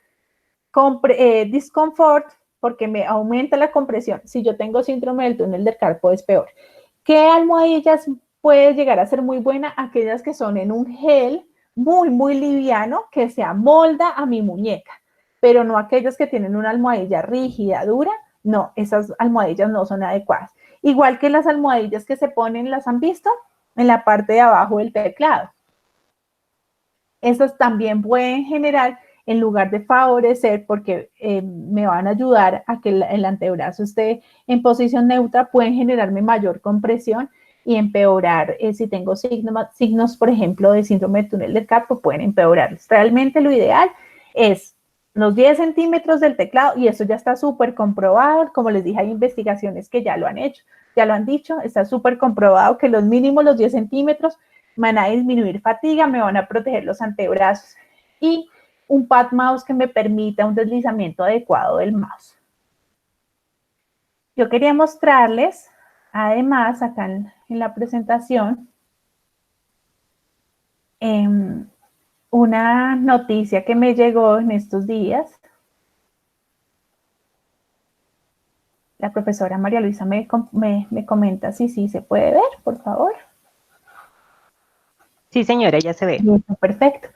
discomfort porque me aumenta la compresión. Si yo tengo síndrome del túnel del carpo es peor. ¿Qué almohadillas puede llegar a ser muy buena? Aquellas que son en un gel muy, muy liviano que se amolda a mi muñeca, pero no aquellos que tienen una almohadilla rígida, dura. No, esas almohadillas no son adecuadas. Igual que las almohadillas que se ponen, ¿las han visto? En la parte de abajo del teclado. Esas también pueden generar, en lugar de favorecer, porque me van a ayudar a que el antebrazo esté en posición neutra, pueden generarme mayor compresión y empeorar, si tengo signos, por ejemplo, de síndrome de túnel del carpo, pueden empeorar. Realmente lo ideal es los 10 centímetros del teclado, y eso ya está súper comprobado. Como les dije, hay investigaciones que ya lo han hecho, ya lo han dicho, está súper comprobado que los mínimos, los 10 centímetros, van a disminuir fatiga, me van a proteger los antebrazos, y un pad mouse que me permita un deslizamiento adecuado del mouse. Yo quería mostrarles, además, acá en la presentación, una noticia que me llegó en estos días. La profesora María Luisa me comenta si sí se puede ver, por favor. Sí, señora, ya se ve. Listo, perfecto.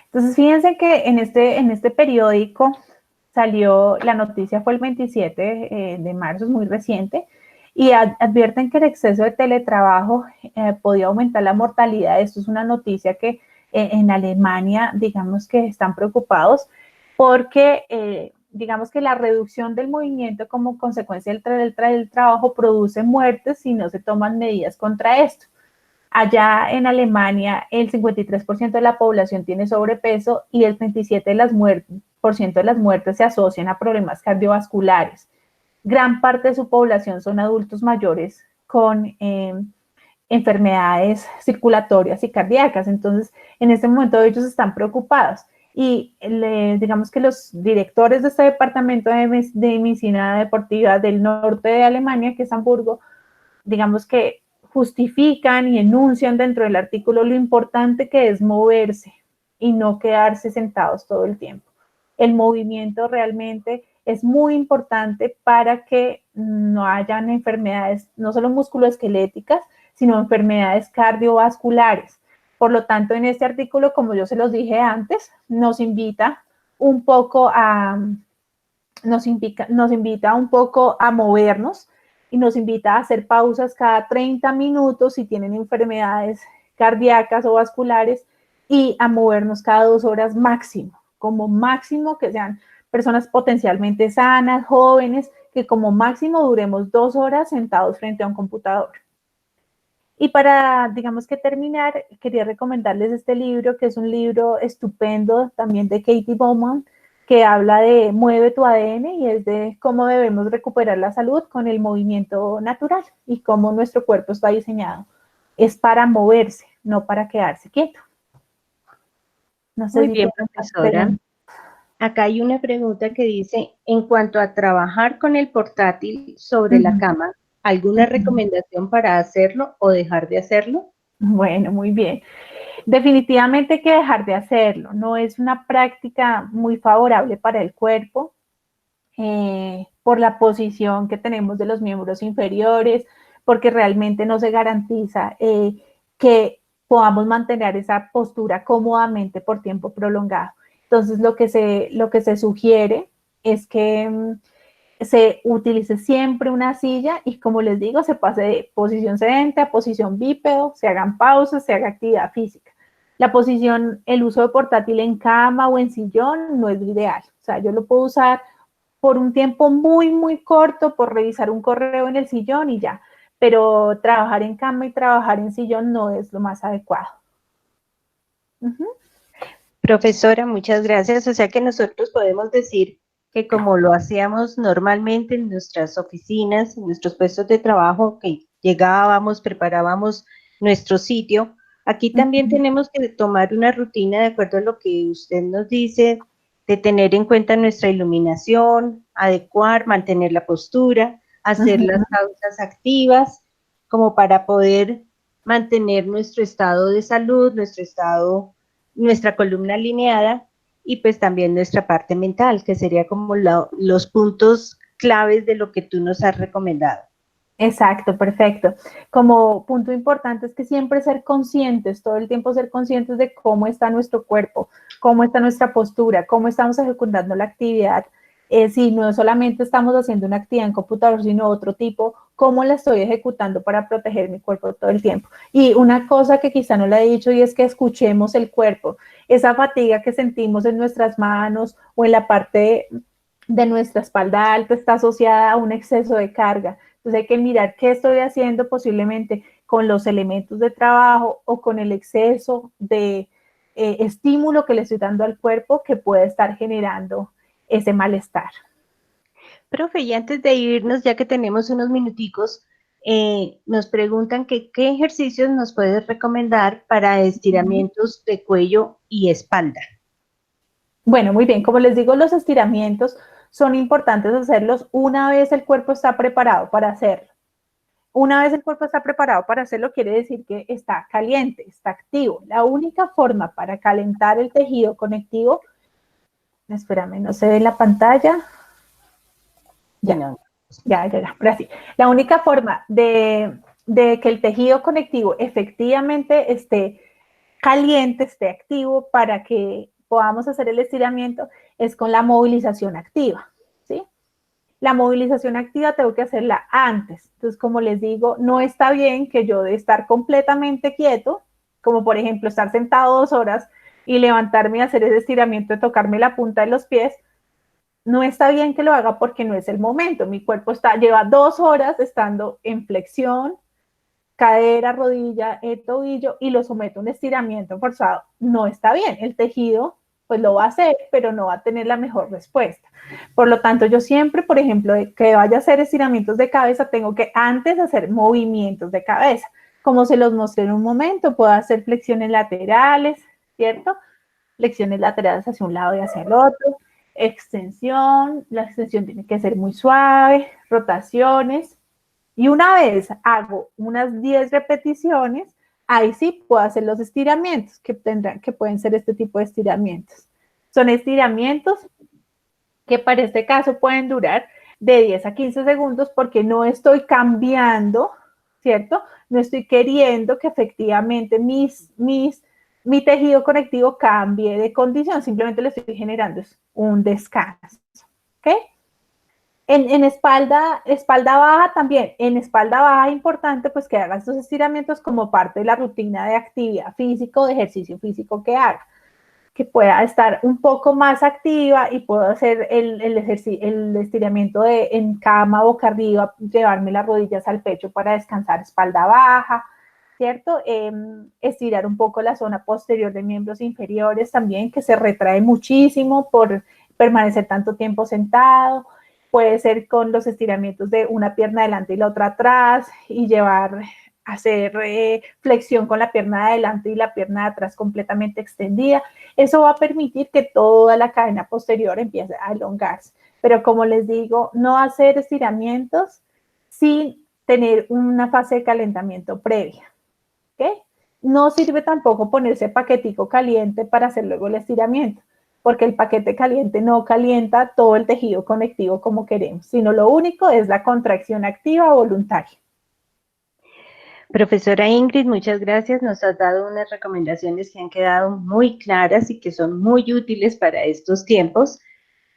Entonces, fíjense que en este periódico salió, la noticia fue el 27 de marzo, es muy reciente, y advierten que el exceso de teletrabajo podía aumentar la mortalidad. Esto es una noticia que en Alemania, digamos que están preocupados porque, digamos que la reducción del movimiento como consecuencia del trabajo produce muertes si no se toman medidas contra esto. Allá en Alemania, el 53% de la población tiene sobrepeso y el 37% de las muertes se asocian a problemas cardiovasculares. Gran parte de su población son adultos mayores con enfermedades circulatorias y cardíacas. Entonces, en este momento ellos están preocupados. Y digamos que los directores de este departamento de medicina deportiva del norte de Alemania, que es Hamburgo, digamos que justifican y enuncian dentro del artículo lo importante que es moverse y no quedarse sentados todo el tiempo. El movimiento realmente es muy importante para que no hayan enfermedades, no solo musculoesqueléticas, sino enfermedades cardiovasculares. Por lo tanto, en este artículo, como yo se los dije antes, nos invita un poco a movernos y nos invita a hacer pausas cada 30 minutos si tienen enfermedades cardíacas o vasculares y a movernos cada 2 horas máximo, como máximo que sean personas potencialmente sanas, jóvenes, que como máximo duremos 2 horas sentados frente a un computador. Y para, digamos que terminar, quería recomendarles este libro, que es un libro estupendo también de Katie Bowman, que habla de Mueve tu ADN y es de cómo debemos recuperar la salud con el movimiento natural y cómo nuestro cuerpo está diseñado. Es para moverse, no para quedarse quieto. No sé Muy si bien, tienen profesora. Acá hay una pregunta que dice, en cuanto a trabajar con el portátil sobre la cama, ¿alguna recomendación para hacerlo o dejar de hacerlo? Bueno, muy bien. Definitivamente hay que dejar de hacerlo. No es una práctica muy favorable para el cuerpo por la posición que tenemos de los miembros inferiores, porque realmente no se garantiza que podamos mantener esa postura cómodamente por tiempo prolongado. Entonces, lo que se sugiere es que se utilice siempre una silla y, como les digo, se pase de posición sedente a posición bípedo, se hagan pausas, se haga actividad física. La posición, el uso de portátil en cama o en sillón no es lo ideal. O sea, yo lo puedo usar por un tiempo muy, muy corto, por revisar un correo en el sillón y ya. Pero trabajar en cama y trabajar en sillón no es lo más adecuado. Profesora, muchas gracias. O sea que nosotros podemos decir que como lo hacíamos normalmente en nuestras oficinas, en nuestros puestos de trabajo, que llegábamos, preparábamos nuestro sitio, aquí también tenemos que tomar una rutina de acuerdo a lo que usted nos dice, de tener en cuenta nuestra iluminación, adecuar, mantener la postura, hacer las pausas activas, como para poder mantener nuestro estado de salud, nuestra columna alineada y pues también nuestra parte mental, que sería como los puntos claves de lo que tú nos has recomendado. Exacto, perfecto. Como punto importante es que siempre ser conscientes, todo el tiempo ser conscientes de cómo está nuestro cuerpo, cómo está nuestra postura, cómo estamos ejecutando la actividad. Si no solamente estamos haciendo una actividad en computador, sino otro tipo, cómo la estoy ejecutando para proteger mi cuerpo todo el tiempo. Y una cosa que quizá no le he dicho y es que escuchemos el cuerpo. Esa fatiga que sentimos en nuestras manos o en la parte de nuestra espalda alta está asociada a un exceso de carga. Entonces hay que mirar qué estoy haciendo posiblemente con los elementos de trabajo o con el exceso de estímulo que le estoy dando al cuerpo que puede estar generando ese malestar. Profe, y antes de irnos, ya que tenemos unos minuticos, nos preguntan que qué ejercicios nos puedes recomendar para estiramientos de cuello y espalda. Bueno, muy bien. Como les digo, los estiramientos son importantes hacerlos una vez el cuerpo está preparado para hacerlo. Una vez el cuerpo está preparado para hacerlo, quiere decir que está caliente, está activo. La única forma para calentar el tejido conectivo, espérame, no se ve en la pantalla. Ya, ahora sí. La única forma de que el tejido conectivo efectivamente esté caliente, esté activo para que podamos hacer el estiramiento es con la movilización activa, ¿sí? La movilización activa tengo que hacerla antes. Entonces, como les digo, no está bien que yo de estar completamente quieto, como por ejemplo estar sentado 2 horas y levantarme y hacer ese estiramiento de tocarme la punta de los pies, no está bien que lo haga porque no es el momento. Mi cuerpo lleva 2 horas estando en flexión, cadera, rodilla, tobillo, y lo someto a un estiramiento forzado. No está bien. El tejido pues lo va a hacer, pero no va a tener la mejor respuesta. Por lo tanto, yo siempre, por ejemplo, que vaya a hacer estiramientos de cabeza, tengo que antes hacer movimientos de cabeza. Como se los mostré en un momento, puedo hacer flexiones laterales, ¿cierto? Flexiones laterales hacia un lado y hacia el otro. Extensión, la extensión tiene que ser muy suave, rotaciones. Y una vez hago unas 10 repeticiones, ahí sí puedo hacer los estiramientos que pueden ser este tipo de estiramientos. Son estiramientos que para este caso pueden durar de 10 a 15 segundos porque no estoy cambiando, ¿cierto? No estoy queriendo que efectivamente mi tejido conectivo cambie de condición, simplemente le estoy generando un descanso, ¿ok? En espalda baja también, en espalda baja importante pues que haga estos estiramientos como parte de la rutina de actividad física o de ejercicio físico que haga, que pueda estar un poco más activa y puedo hacer el estiramiento en cama, boca arriba, llevarme las rodillas al pecho para descansar espalda baja, ¿cierto? Estirar un poco la zona posterior de miembros inferiores también, que se retrae muchísimo por permanecer tanto tiempo sentado. Puede ser con los estiramientos de una pierna adelante y la otra atrás y hacer flexión con la pierna adelante y la pierna de atrás completamente extendida. Eso va a permitir que toda la cadena posterior empiece a elongarse. Pero como les digo, no hacer estiramientos sin tener una fase de calentamiento previa. ¿Okay? No sirve tampoco ponerse paquetico caliente para hacer luego el estiramiento, porque el paquete caliente no calienta todo el tejido conectivo como queremos, sino lo único es la contracción activa voluntaria. Profesora Ingrid, muchas gracias. Nos has dado unas recomendaciones que han quedado muy claras y que son muy útiles para estos tiempos.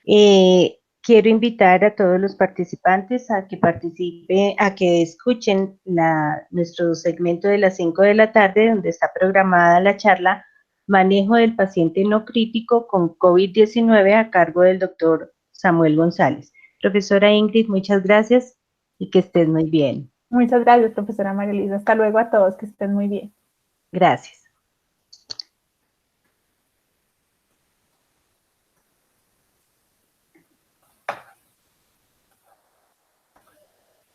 Quiero invitar a todos los participantes a que participen, a que escuchen nuestro segmento de las 5 de la tarde, donde está programada la charla Manejo del paciente no crítico con COVID-19 a cargo del doctor Samuel González. Profesora Ingrid, muchas gracias y que estés muy bien. Muchas gracias, profesora María Luisa. Hasta luego a todos, que estén muy bien. Gracias.